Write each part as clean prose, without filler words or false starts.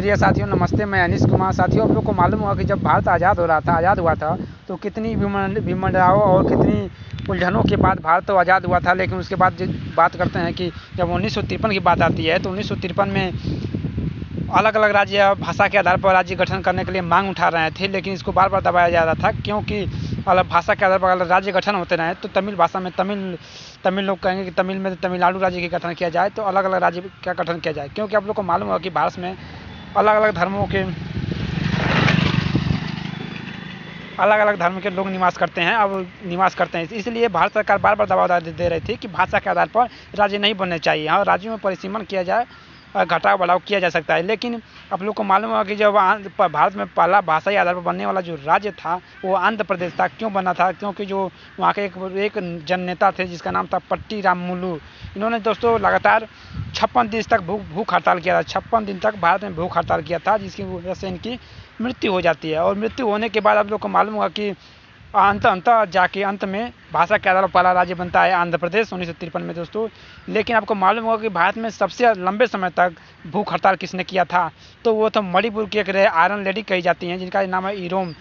प्रिय साथियों नमस्ते, मैं अनीश कुमार। साथियों, आप लोग को मालूम होगा कि जब भारत आज़ाद हुआ था तो कितनी विडंबनाओं और कितनी उलझनों के बाद भारत तो आज़ाद हुआ था। लेकिन उसके बाद बात करते हैं कि जब 1953 की बात आती है तो 1953 में अलग अलग राज्य भाषा के आधार पर राज्य गठन करने के लिए मांग उठा रहे थे, लेकिन इसको बार बार दबाया जा रहा था, क्योंकि अलग भाषा के आधार पर अगर राज्य गठन होते रहे तो तमिल भाषा में तमिल लोग कहेंगे कि तमिल में तमिलनाडु राज्य का गठन किया जाए, तो अलग अलग राज्य का गठन किया जाए। क्योंकि आप लोग को मालूम होगा कि भारत में अलग अलग धर्म के लोग निवास करते हैं। इसलिए भारत सरकार बार बार दबाव दे रही थी कि भाषा के आधार पर राज्य नहीं बनने चाहिए और राज्यों में परिसीमन किया जाए, घटाव बढ़ाव किया जा सकता है। लेकिन आप लोग को मालूम होगा कि जब भारत में पहला भाषाई आधार पर बनने वाला जो राज्य था वो आंध्र प्रदेश था। क्यों बना था? क्योंकि जो वहाँ के एक जन नेता थे जिसका नाम था पट्टी रामुलु। इन्होंने दोस्तों लगातार 56 दिन तक भूख हड़ताल किया था। 56 दिन तक भारत में भूख हड़ताल किया था, जिसकी वजह से इनकी मृत्यु हो जाती है। और मृत्यु होने के बाद आप लोग को मालूम होगा कि अंत में भाषा के आधार पर पहला राज्य बनता है आंध्र प्रदेश 1953 में दोस्तों। लेकिन आपको मालूम होगा कि भारत में सबसे लंबे समय तक भूख हड़ताल किसने किया था? तो वो तो मणिपुर की एक आयरन लेडी कही जाती हैं, जिनका नाम है इरोम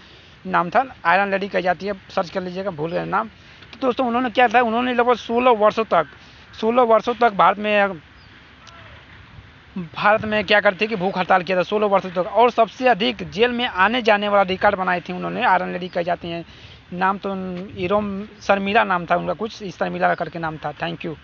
नाम था। आयरन लेडी कही जाती है, सर्च कर लीजिएगा, भूल गए नाम। तो दोस्तों उन्होंने क्या था, उन्होंने लगभग 16 वर्षों तक भारत में क्या करती कि भूख हड़ताल किया था 16 वर्षों तक। और सबसे अधिक जेल में आने जाने वाला रिकॉर्ड बनाई थी उन्होंने। आयरन लेडी कही जाती हैं, नाम तो इरोम शर्मिला नाम था उनका, कुछ इस शर्मिला करके नाम था। Thank you.